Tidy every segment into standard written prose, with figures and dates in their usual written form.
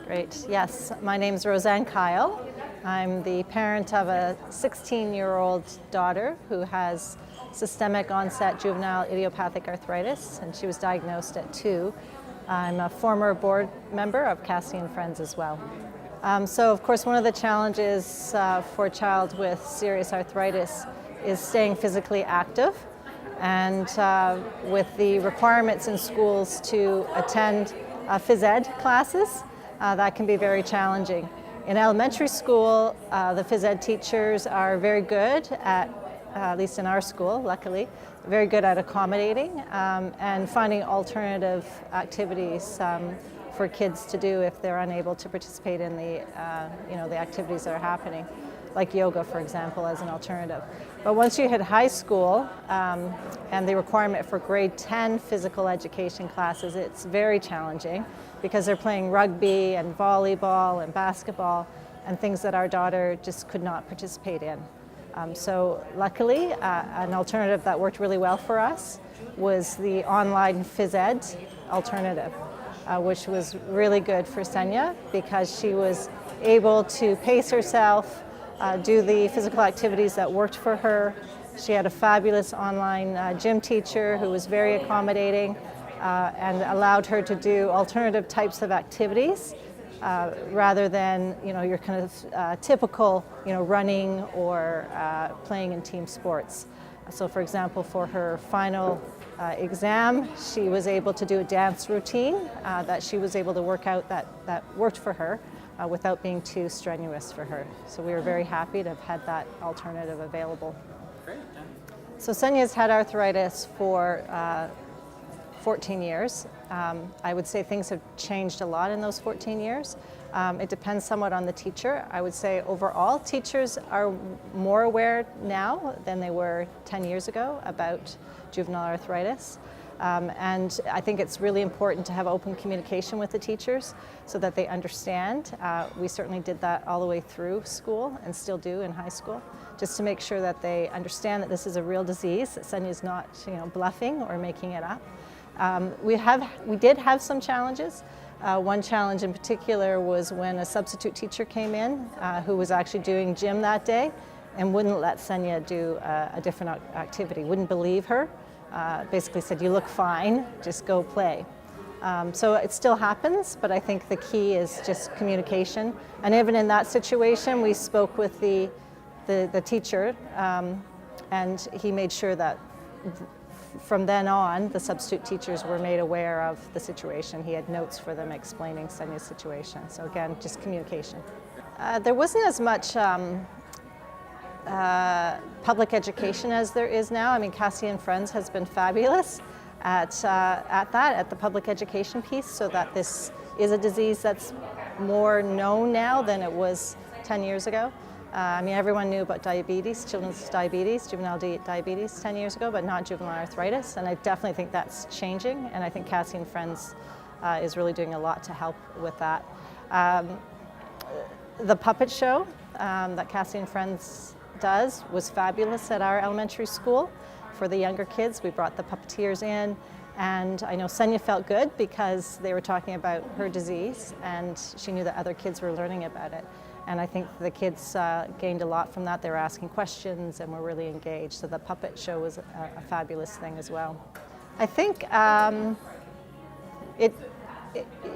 Great. Yes, my name's Roseanne Kyle. I'm the parent of a 16-year-old daughter who has systemic onset juvenile idiopathic arthritis, and she was diagnosed at 2. I'm a former board member of Cassie and Friends as well. So of course one of the challenges for a child with serious arthritis is staying physically active, and with the requirements in schools to attend phys ed classes, that can be very challenging. In elementary school, the phys ed teachers are very good at least in our school, luckily, very good at accommodating and finding alternative activities for kids to do if they're unable to participate in the activities that are happening, like yoga, for example, as an alternative. But once you hit high school and the requirement for grade 10 physical education classes, it's very challenging because they're playing rugby and volleyball and basketball and things that our daughter just could not participate in. So luckily, an alternative that worked really well for us was the online phys ed alternative, which was really good for Senya because she was able to pace herself, do the physical activities that worked for her. She had a fabulous online gym teacher who was very accommodating and allowed her to do alternative types of activities rather than your kind of typical running or playing in team sports. So for example, for her final exam, she was able to do a dance routine that she was able to work out that worked for her without being too strenuous for her. So we were very happy to have had that alternative available. Great. So Senya's had arthritis for 14 years. I would say things have changed a lot in those 14 years. It depends somewhat on the teacher. I would say overall teachers are more aware now than they were 10 years ago about juvenile arthritis. And I think it's really important to have open communication with the teachers so that they understand. We certainly did that all the way through school and still do in high school, just to make sure that they understand that this is a real disease, that Senya's not bluffing or making it up. We did have some challenges. One challenge in particular was when a substitute teacher came in who was actually doing gym that day and wouldn't let Senya do a different activity, wouldn't believe her. Basically said, "You look fine, just go play." So it still happens, but I think the key is just communication. And even in that situation, we spoke with the teacher, and he made sure that from then on, the substitute teachers were made aware of the situation. He had notes for them explaining Senya's situation. So again, just communication. There wasn't as much public education as there is now. I mean, Cassie and Friends has been fabulous at the public education piece, so that this is a disease that's more known now than it was 10 years ago. I mean, everyone knew about diabetes, children's diabetes, juvenile diabetes 10 years ago, but not juvenile arthritis, and I definitely think that's changing, and I think Cassie and Friends is really doing a lot to help with that. The puppet show that Cassie and Friends does was fabulous at our elementary school for the younger kids. We brought the puppeteers in, and I know Senya felt good because they were talking about her disease, and she knew that other kids were learning about it. And I think the kids gained a lot from that. They were asking questions and were really engaged. So the puppet show was a fabulous thing as well. I think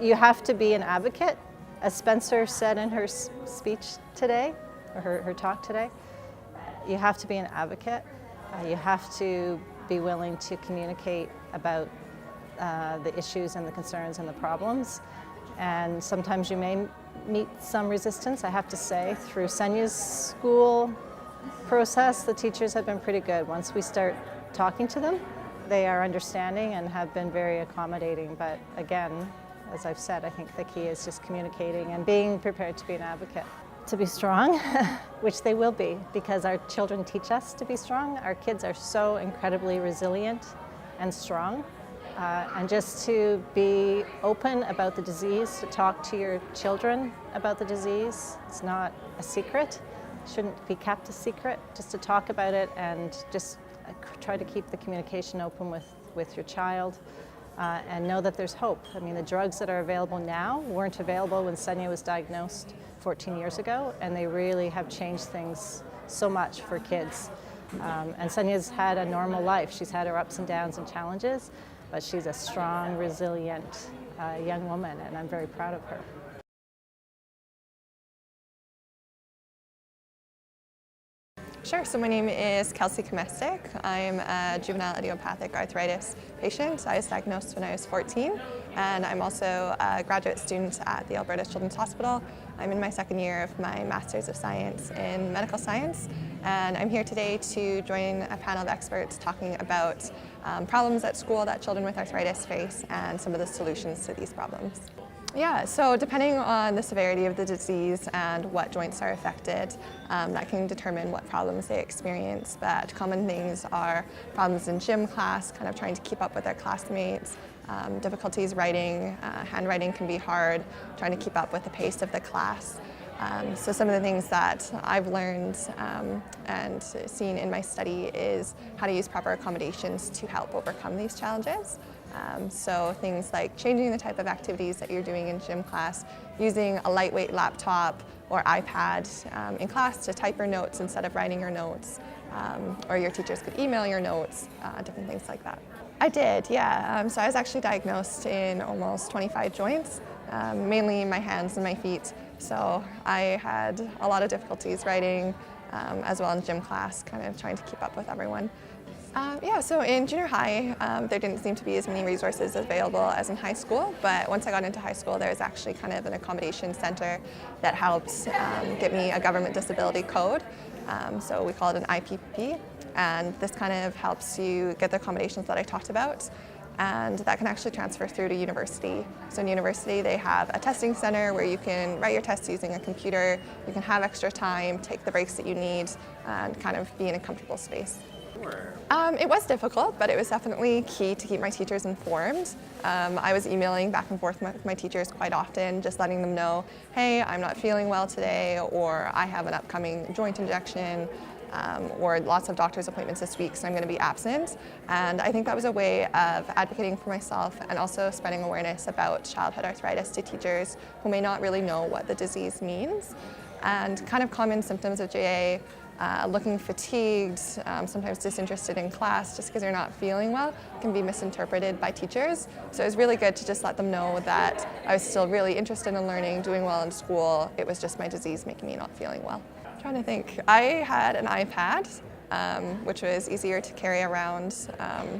you have to be an advocate. As Spencer said in her speech today, or her talk today, you have to be an advocate. You have to be willing to communicate about the issues and the concerns and the problems. And sometimes you may meet some resistance, I have to say. Through Senya's school process, the teachers have been pretty good. Once we start talking to them, they are understanding and have been very accommodating. But again, as I've said, I think the key is just communicating and being prepared to be an advocate. To be strong, which they will be, because our children teach us to be strong. Our kids are so incredibly resilient and strong. And just to be open about the disease, to talk to your children about the disease. It's not a secret, it shouldn't be kept a secret, just to talk about it and just try to keep the communication open with your child. and know that there's hope. I mean, the drugs that are available now weren't available when Sonia was diagnosed 14 years ago, and they really have changed things so much for kids. And Sonia's had a normal life. She's had her ups and downs and challenges, but she's a strong, resilient young woman, and I'm very proud of her. Sure, so my name is Cassie. I'm a juvenile idiopathic arthritis patient. I was diagnosed when I was 14, and I'm also a graduate student at the Alberta Children's Hospital. I'm in my second year of my Master's of Science in Medical Science, and I'm here today to join a panel of experts talking about problems at school that children with arthritis face and some of the solutions to these problems. Yeah, so depending on the severity of the disease and what joints are affected, that can determine what problems they experience. But common things are problems in gym class, kind of trying to keep up with their classmates, difficulties writing, handwriting can be hard, trying to keep up with the pace of the class. So some of the things that I've learned and seen in my study is how to use proper accommodations to help overcome these challenges. So things like changing the type of activities that you're doing in gym class, using a lightweight laptop or iPad in class to type your notes instead of writing your notes, or your teachers could email your notes, different things like that. I did, yeah. So I was actually diagnosed in almost 25 joints, mainly my hands and my feet. So I had a lot of difficulties writing, as well in gym class, kind of trying to keep up with everyone. Yeah, so in junior high, there didn't seem to be as many resources available as in high school, but once I got into high school, there was actually kind of an accommodation center that helped get me a government disability code. So we call it an IPP, and this kind of helps you get the accommodations that I talked about, and that can actually transfer through to university. So in university, they have a testing center where you can write your tests using a computer, you can have extra time, take the breaks that you need, and kind of be in a comfortable space. It was difficult, but it was definitely key to keep my teachers informed. I was emailing back and forth with my teachers quite often, just letting them know, hey, I'm not feeling well today, or I have an upcoming joint injection, or lots of doctor's appointments this week, so I'm going to be absent. And I think that was a way of advocating for myself and also spreading awareness about childhood arthritis to teachers who may not really know what the disease means. And kind of common symptoms of JIA, looking fatigued, sometimes disinterested in class just because you're not feeling well, can be misinterpreted by teachers. So it was really good to just let them know that I was still really interested in learning, doing well in school. It was just my disease making me not feeling well. I'm trying to think. I had an iPad, which was easier to carry around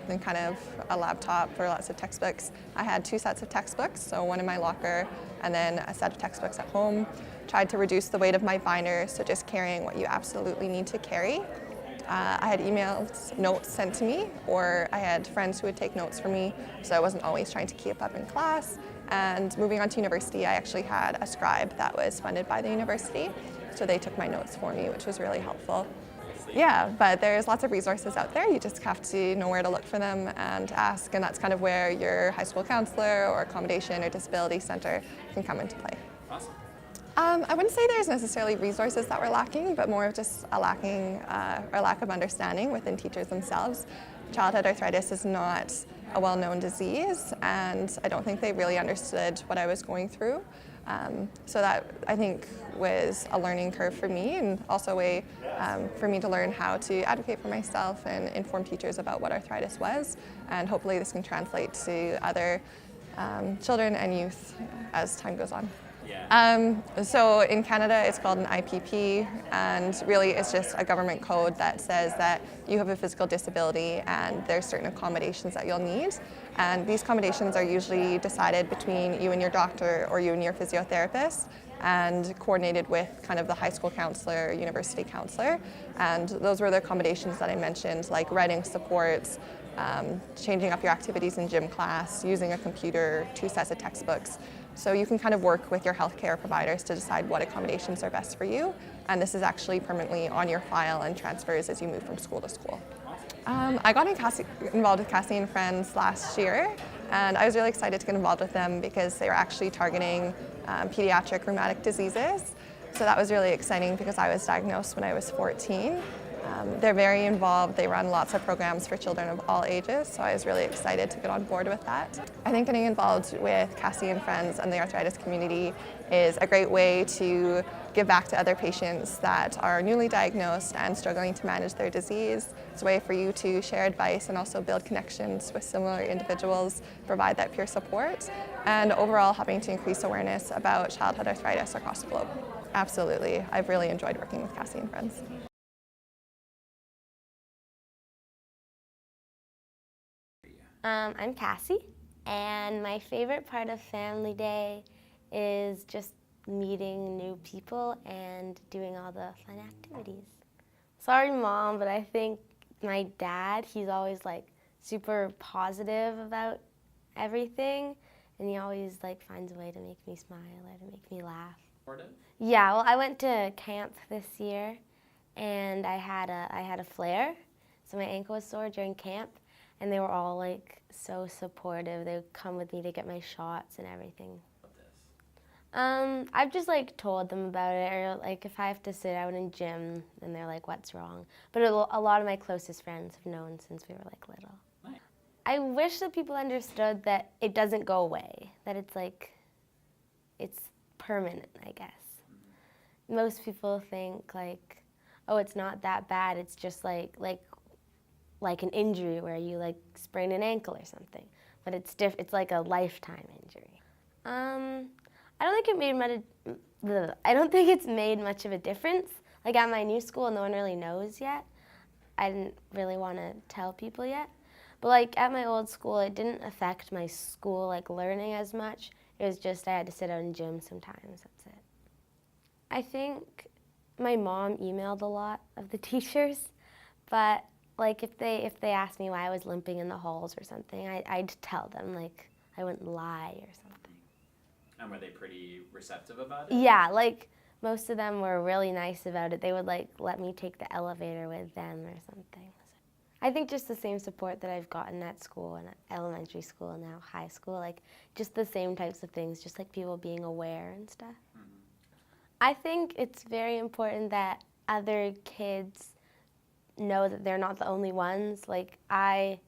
than kind of a laptop or lots of textbooks. I had 2 sets of textbooks, so one in my locker and then a set of textbooks at home. Tried to reduce the weight of my binder, so just carrying what you absolutely need to carry. I had emailed notes sent to me, or I had friends who would take notes for me, so I wasn't always trying to keep up in class. And moving on to university, I actually had a scribe that was funded by the university, so they took my notes for me, which was really helpful. Yeah, but there's lots of resources out there. You just have to know where to look for them and ask, and that's kind of where your high school counselor or accommodation or disability center can come into play. Awesome. I wouldn't say there's necessarily resources that were lacking, but more of just a lack of understanding within teachers themselves. Childhood arthritis is not a well-known disease, and I don't think they really understood what I was going through. So that, I think, was a learning curve for me, and also a way for me to learn how to advocate for myself and inform teachers about what arthritis was, and hopefully this can translate to other children and youth as time goes on. So in Canada, it's called an IPP, and really it's just a government code that says that you have a physical disability and there's certain accommodations that you'll need. And these accommodations are usually decided between you and your doctor or you and your physiotherapist, and coordinated with kind of the high school counselor, university counselor. And those were the accommodations that I mentioned, like writing supports, changing up your activities in gym class, using a computer, 2 sets of textbooks. So you can kind of work with your healthcare providers to decide what accommodations are best for you. And this is actually permanently on your file and transfers as you move from school to school. I got involved with Cassie and Friends last year, and I was really excited to get involved with them because they were actually targeting pediatric rheumatic diseases. So that was really exciting because I was diagnosed when I was 14. They're very involved. They run lots of programs for children of all ages, so I was really excited to get on board with that. I think getting involved with Cassie and friends and the arthritis community is a great way to give back to other patients that are newly diagnosed and struggling to manage their disease. It's a way for you to share advice and also build connections with similar individuals, provide that peer support, and overall helping to increase awareness about childhood arthritis across the globe. Absolutely. I've really enjoyed working with Cassie and friends. I'm Cassie, and my favorite part of Family Day is just meeting new people and doing all the fun activities. Sorry, Mom, but I think my dad, he's always like super positive about everything, and he always like finds a way to make me smile or to make me laugh. Yeah, well, I went to camp this year, and I had a flare, so my ankle was sore during camp. And they were all like so supportive. They would come with me to get my shots and everything. I've just like told them about it, or like if I have to sit out in gym and they're like, "What's wrong?" But a lot of my closest friends have known since we were like little. Nice. I wish that people understood that it doesn't go away. That it's like, it's permanent, I guess. Most people think like, oh, it's not that bad. It's just like an injury where you like sprain an ankle or something, but it's like a lifetime injury. I don't think it's made much of a difference. Like at my new school, no one really knows yet. I didn't really want to tell people yet. But like at my old school, it didn't affect my school like learning as much. It was just I had to sit out in gym sometimes, that's it. I think my mom emailed a lot of the teachers, but like if they asked me why I was limping in the halls or something, I'd tell them, like I wouldn't lie or something. And were they pretty receptive about it? Yeah, like most of them were really nice about it. They would like let me take the elevator with them or something. I think just the same support that I've gotten at school and at elementary school and now high school, like just the same types of things, just like people being aware and stuff. Mm-hmm. I think it's very important that other kids know that they're not the only ones. Like I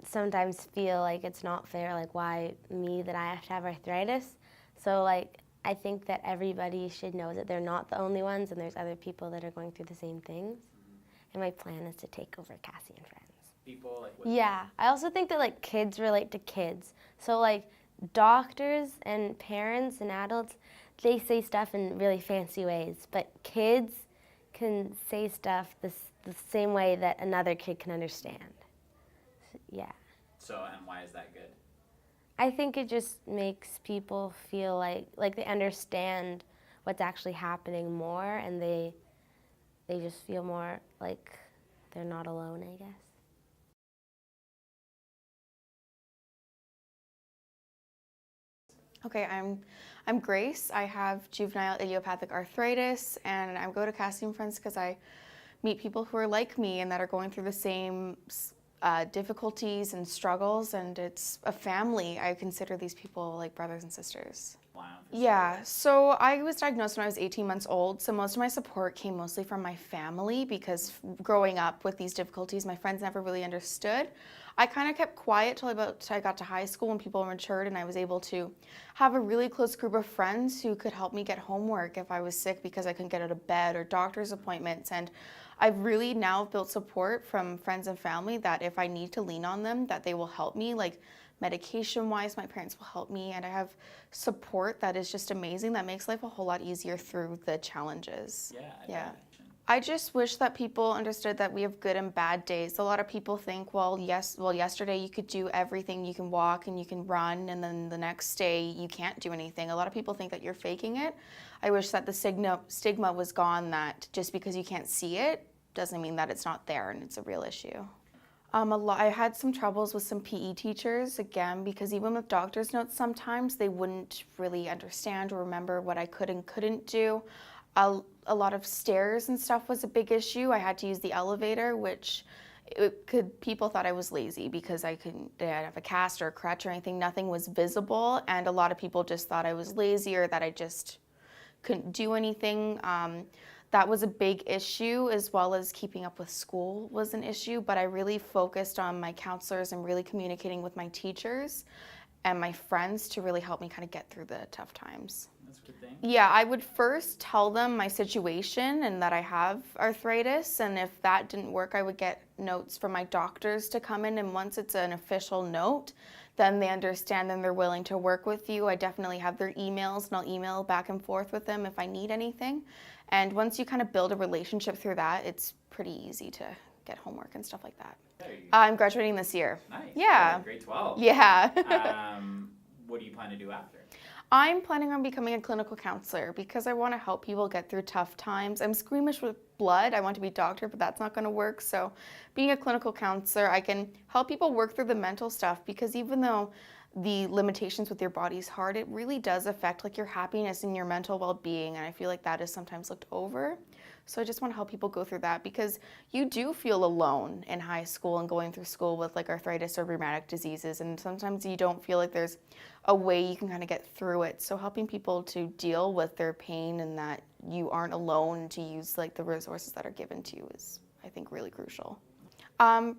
sometimes feel like it's not fair, like why me, that I have to have arthritis. So like I think that everybody should know that they're not the only ones and there's other people that are going through the same things. And my plan is to take over Cassie and Friends. People like yeah, I also think that like kids relate to kids. So like doctors and parents and adults, they say stuff in really fancy ways, but kids can say stuff the same way that another kid can understand. Yeah. So, and why is that good? I think it just makes people feel like they understand what's actually happening more, and they just feel more like they're not alone, I guess. Okay, I'm Grace. I have juvenile idiopathic arthritis, and I go to Cassie and Friends because I meet people who are like me and that are going through the same difficulties and struggles, and it's a family. I consider these people like brothers and sisters. Wow. Yeah, so I was diagnosed when I was 18 months old, so most of my support came mostly from my family because growing up with these difficulties, my friends never really understood. I kind of kept quiet till I got to high school when people matured and I was able to have a really close group of friends who could help me get homework if I was sick because I couldn't get out of bed, or doctor's appointments. And I've really now built support from friends and family that if I need to lean on them, that they will help me. Like medication-wise, my parents will help me, and I have support that is just amazing, that makes life a whole lot easier through the challenges. Yeah. I just wish that people understood that we have good and bad days. A lot of people think, well, yesterday you could do everything, you can walk and you can run, and then the next day you can't do anything. A lot of people think that you're faking it. I wish that the stigma was gone, that just because you can't see it doesn't mean that it's not there and it's a real issue. I had some troubles with some PE teachers, again, because even with doctor's notes sometimes they wouldn't really understand or remember what I could and couldn't do. A lot of stairs and stuff was a big issue. I had to use the elevator, which people thought I was lazy because I didn't have a cast or a crutch or anything. Nothing was visible, and a lot of people just thought I was lazy or that I just couldn't do anything. that was a big issue, as well as keeping up with school was an issue, but I really focused on my counselors and really communicating with my teachers and my friends to really help me kind of get through the tough times. That's a good thing. Yeah, I would first tell them my situation and that I have arthritis, and if that didn't work, I would get notes from my doctors to come in, and once it's an official note, then they understand and they're willing to work with you. I definitely have their emails, and I'll email back and forth with them if I need anything. And once you kind of build a relationship through that, it's pretty easy to get homework and stuff like that. I'm graduating this year. Nice. Yeah. Grade 12. Yeah. What do you plan to do after? I'm planning on becoming a clinical counselor because I want to help people get through tough times. I'm squeamish with blood. I want to be a doctor, but that's not going to work. So being a clinical counselor, I can help people work through the mental stuff, because even though the limitations with your body is hard, it really does affect like your happiness and your mental well-being, and I feel like that is sometimes looked over. So I just want to help people go through that, because you do feel alone in high school and going through school with like arthritis or rheumatic diseases, and sometimes you don't feel like there's a way you can kind of get through it. So helping people to deal with their pain and that you aren't alone, to use like the resources that are given to you, is I think really crucial.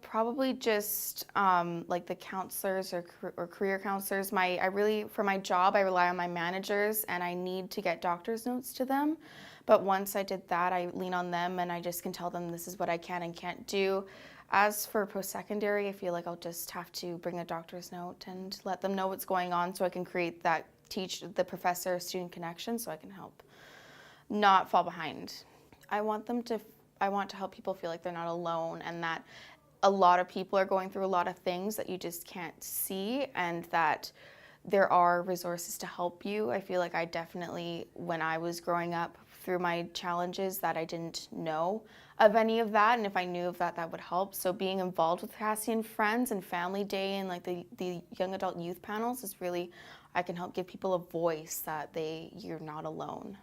Probably just like the counselors or career counselors. For my job, I rely on my managers, and I need to get doctor's notes to them. But once I did that, I lean on them, and I just can tell them this is what I can and can't do. As for post-secondary, I feel like I'll just have to bring a doctor's note and let them know what's going on, so I can create that the professor-student connection, so I can help not fall behind. I want to help people feel like they're not alone, and that a lot of people are going through a lot of things that you just can't see, and that there are resources to help you. I feel like I definitely, when I was growing up through my challenges, that I didn't know of any of that, and if I knew of that, that would help. So being involved with Cassie and Friends and Family Day and like the young adult youth panels is really, I can help give people a voice that you're not alone.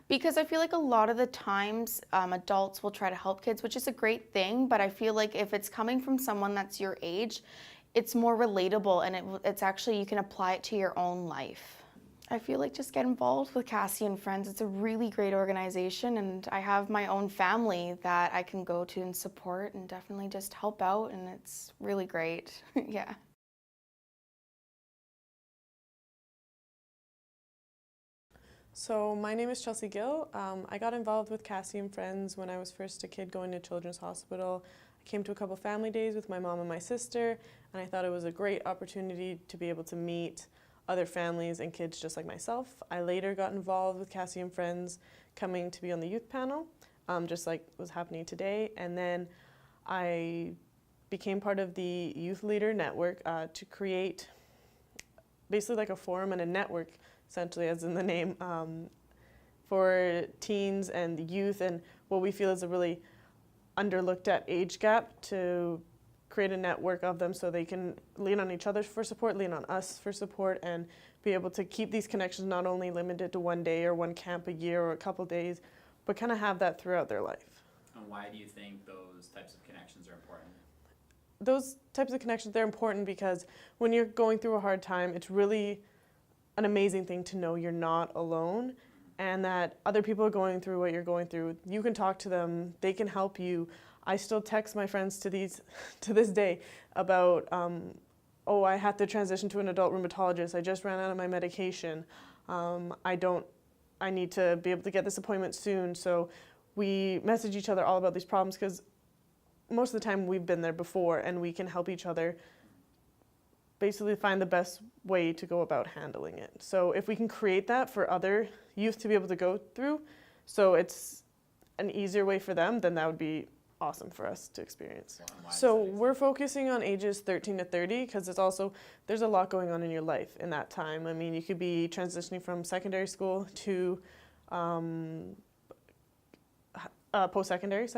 Because I feel like a lot of the times adults will try to help kids, which is a great thing, but I feel like if it's coming from someone that's your age, it's more relatable, and it's actually, you can apply it to your own life. I feel like just get involved with Cassie and Friends. It's a really great organization, and I have my own family that I can go to and support and definitely just help out, and it's really great. Yeah. So my name is Chelsea Gill. I got involved with Cassie and Friends when I was first a kid going to Children's Hospital. I came to a couple family days with my mom and my sister, and I thought it was a great opportunity to be able to meet other families and kids just like myself. I later got involved with Cassie and Friends, coming to be on the youth panel, just like was happening today. And then I became part of the Youth Leader Network to create basically like a forum and a network, essentially as in the name, for teens and youth, and what we feel is a really underlooked at age gap, to create a network of them so they can lean on each other for support, lean on us for support, and be able to keep these connections not only limited to one day or one camp a year or a couple days, but kind of have that throughout their life. And why do you think those types of connections are important? Those types of connections, they're important because when you're going through a hard time, it's really an amazing thing to know you're not alone, and that other people are going through what you're going through. You can talk to them, they can help you. I still text my friends to this day about, oh, I had to transition to an adult rheumatologist. I just ran out of my medication. I need to be able to get this appointment soon. So we message each other all about these problems, because most of the time we've been there before, and we can help each other basically find the best way to go about handling it. So if we can create that for other youth to be able to go through, so it's an easier way for them, then that would be awesome for us to experience. So we're focusing on ages 13 to 30 because there's a lot going on in your life in that time. I mean, you could be transitioning from secondary school to post-secondary,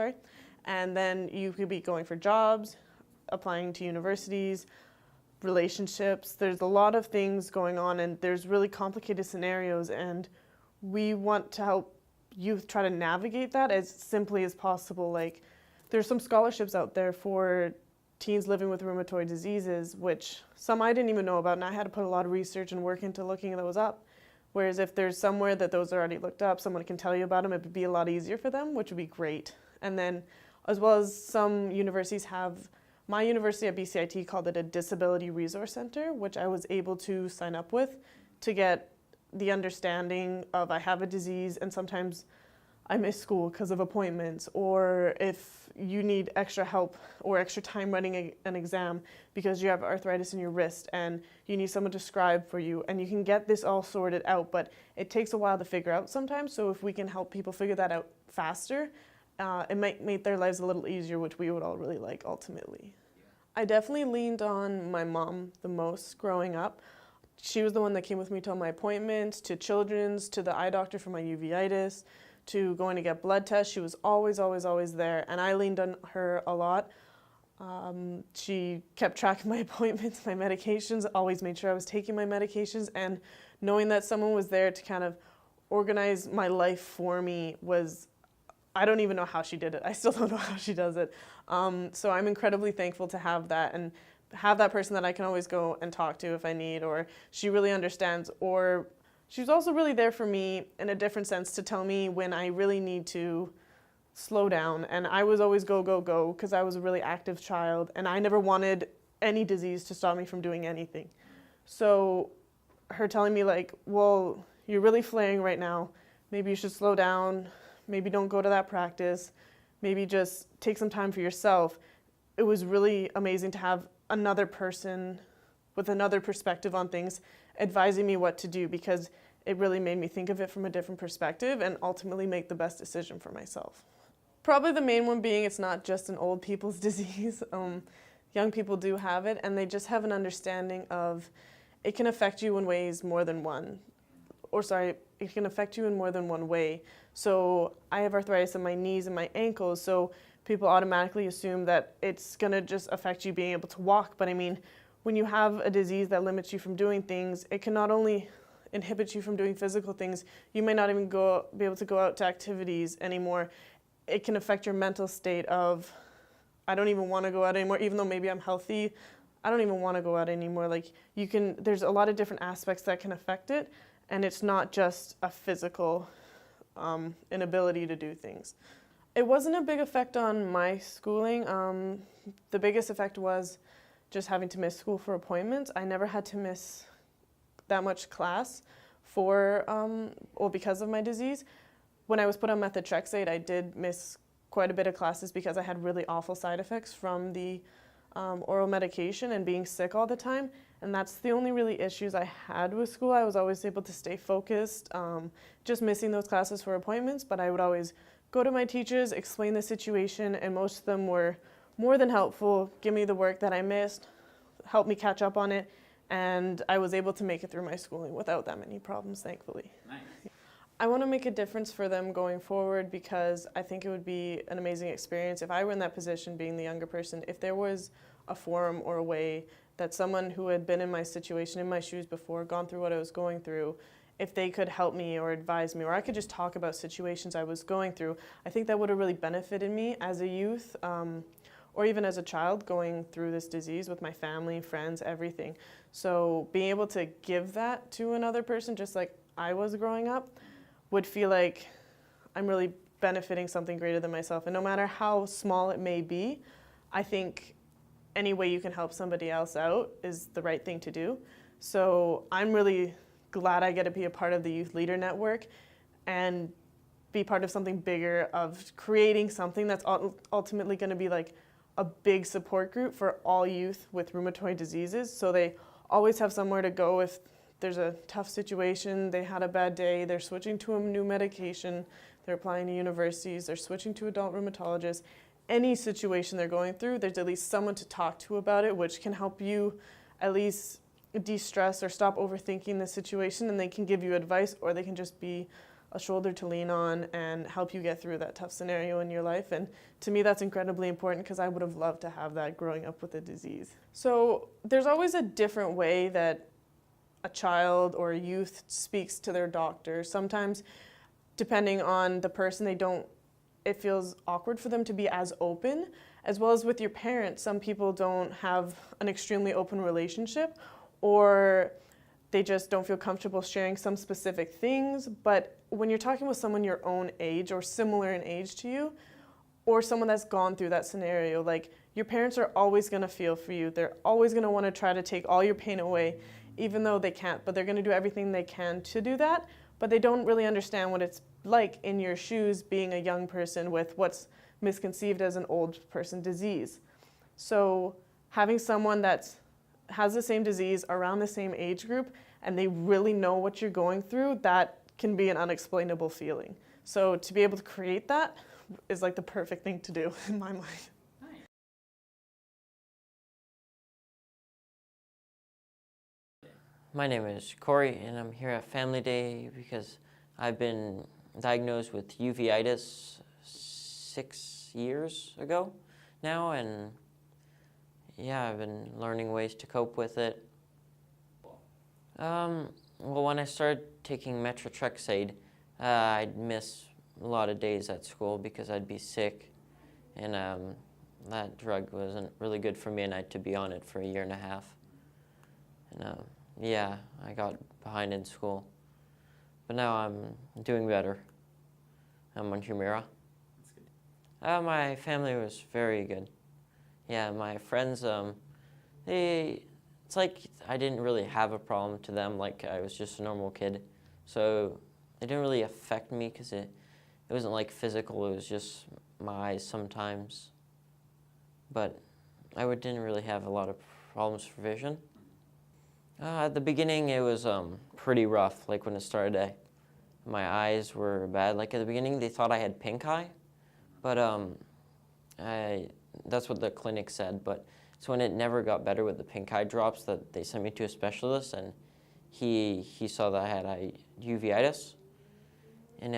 and then you could be going for jobs, applying to universities, relationships. There's a lot of things going on, and there's really complicated scenarios, and we want to help youth try to navigate that as simply as possible. Like, there's some scholarships out there for teens living with rheumatoid diseases, which some I didn't even know about, and I had to put a lot of research and work into looking those up. Whereas if there's somewhere that those are already looked up, someone can tell you about them, it would be a lot easier for them, which would be great. And then as well as some universities have, my university at BCIT called it a Disability Resource Center, which I was able to sign up with to get the understanding of I have a disease and sometimes I miss school because of appointments, or if you need extra help or extra time running an exam because you have arthritis in your wrist and you need someone to scribe for you, and you can get this all sorted out, but it takes a while to figure out sometimes. So if we can help people figure that out faster, it might make their lives a little easier, which we would all really like ultimately. I definitely leaned on my mom the most growing up. She was the one that came with me to all my appointments, to children's, to the eye doctor for my uveitis, to going to get blood tests. She was always, always, always there, and I leaned on her a lot. She kept track of my appointments, my medications, always made sure I was taking my medications, and knowing that someone was there to kind of organize my life for me was, I don't even know how she did it. I still don't know how she does it. So I'm incredibly thankful to have that, and have that person that I can always go and talk to if I need, or she really understands, or she was also really there for me in a different sense to tell me when I really need to slow down. And I was always go, go, go because I was a really active child and I never wanted any disease to stop me from doing anything. So her telling me like, well, you're really flaring right now. Maybe you should slow down. Maybe don't go to that practice. Maybe just take some time for yourself. It was really amazing to have another person with another perspective on things advising me what to do, because it really made me think of it from a different perspective and ultimately make the best decision for myself. Probably the main one being it's not just an old people's disease. Young people do have it, and they just have an understanding of it can affect you in ways more than one. It can affect you in more than one way. So I have arthritis in my knees and my ankles, so people automatically assume that it's gonna just affect you being able to walk. But I mean, when you have a disease that limits you from doing things, it can not only inhibit you from doing physical things, you may not even be able to go out to activities anymore. It can affect your mental state of, I don't even want to go out anymore, even though maybe I'm healthy, I don't even want to go out anymore. Like there's a lot of different aspects that can affect it, and it's not just a physical inability to do things. It wasn't a big effect on my schooling. The biggest effect was just having to miss school for appointments. I never had to miss that much class because of my disease. When I was put on methotrexate, I did miss quite a bit of classes because I had really awful side effects from the oral medication and being sick all the time. And that's the only really issues I had with school. I was always able to stay focused, just missing those classes for appointments, but I would always go to my teachers, explain the situation, and most of them were more than helpful, give me the work that I missed, help me catch up on it, and I was able to make it through my schooling without that many problems, thankfully. Nice. I want to make a difference for them going forward, because I think it would be an amazing experience if I were in that position, being the younger person, if there was a forum or a way that someone who had been in my situation, in my shoes before, gone through what I was going through, if they could help me or advise me, or I could just talk about situations I was going through. I think that would have really benefited me as a youth, or even as a child going through this disease with my family, friends, everything. So being able to give that to another person, just like I was growing up, would feel like I'm really benefiting something greater than myself. And no matter how small it may be, I think any way you can help somebody else out is the right thing to do. So I'm really glad I get to be a part of the Youth Leader Network and be part of something bigger, of creating something that's ultimately going to be like a big support group for all youth with rheumatoid diseases, so they always have somewhere to go if there's a tough situation, they had a bad day, they're switching to a new medication, they're applying to universities, they're switching to adult rheumatologists. Any situation they're going through, there's at least someone to talk to about it, which can help you at least de-stress or stop overthinking the situation, and they can give you advice, or they can just be a shoulder to lean on and help you get through that tough scenario in your life. And to me, that's incredibly important, because I would have loved to have that growing up with the disease. So there's always a different way that a child or a youth speaks to their doctor. Sometimes, depending on the person, it feels awkward for them to be as open, as well as with your parents. Some people don't have an extremely open relationship, or they just don't feel comfortable sharing some specific things. But when you're talking with someone your own age or similar in age to you, or someone that's gone through that scenario, like your parents are always going to feel for you. They're always going to want to try to take all your pain away, even though they can't, but they're going to do everything they can to do that. But they don't really understand what it's like in your shoes being a young person with what's misconceived as an old person disease. So having someone that has the same disease around the same age group and they really know what you're going through, that can be an unexplainable feeling. So to be able to create that is like the perfect thing to do in my mind. My name is Corey, and I'm here at Family Day because I've been diagnosed with uveitis 6 years ago now, and yeah, I've been learning ways to cope with it. Well, when I started taking methotrexate, I'd miss a lot of days at school because I'd be sick, and that drug wasn't really good for me, and I had to be on it for 1.5 years. And yeah, I got behind in school, but now I'm doing better. I'm on Humira. My family was very good. Yeah, my friends, it's like I didn't really have a problem to them, like I was just a normal kid. So it didn't really affect me because it wasn't like physical, it was just my eyes sometimes. But I didn't really have a lot of problems for vision. At the beginning, it was pretty rough, like when it started. My eyes were bad. Like at the beginning, they thought I had pink eye, but that's what the clinic said. But it's when it never got better with the pink eye drops that they sent me to a specialist, and he saw that I had uveitis, and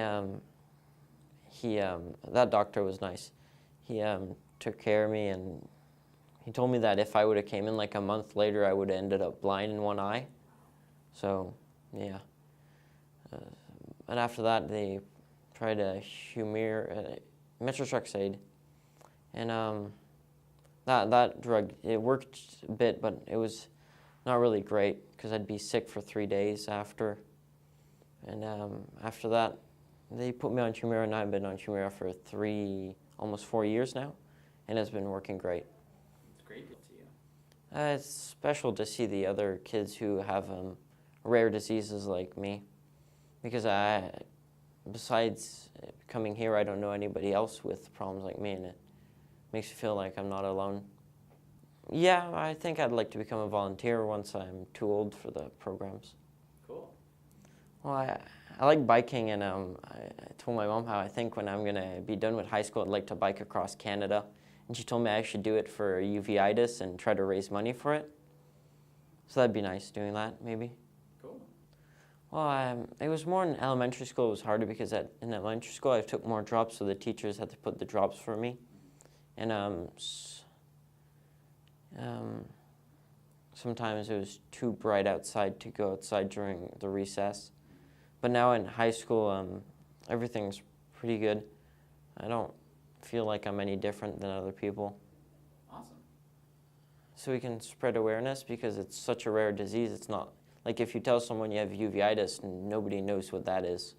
that doctor was nice. He took care of me, and he told me that if I would have came in like a month later, I would have ended up blind in one eye. So, yeah. And after that, they tried a methotrexate, and that drug, it worked a bit, but it was not really great because I'd be sick for 3 days after. And after that, they put me on Humira, and I've been on Humira for almost 4 years now, and it's been working great. It's great to you. It's special to see the other kids who have rare diseases like me, because besides coming here, I don't know anybody else with problems like me, and it makes me feel like I'm not alone. Yeah, I think I'd like to become a volunteer once I'm too old for the programs. Cool. Well, I like biking, and I told my mom how I think when I'm going to be done with high school, I'd like to bike across Canada. And she told me I should do it for uveitis and try to raise money for it. So that'd be nice doing that, maybe. Cool. Well, it was more in elementary school. It was harder because in elementary school I took more drops, so the teachers had to put the drops for me. And sometimes it was too bright outside to go outside during the recess. But now in high school, everything's pretty good. I don't feel like I'm any different than other people. Awesome. So we can spread awareness because it's such a rare disease. It's not like if you tell someone you have uveitis, nobody knows what that is.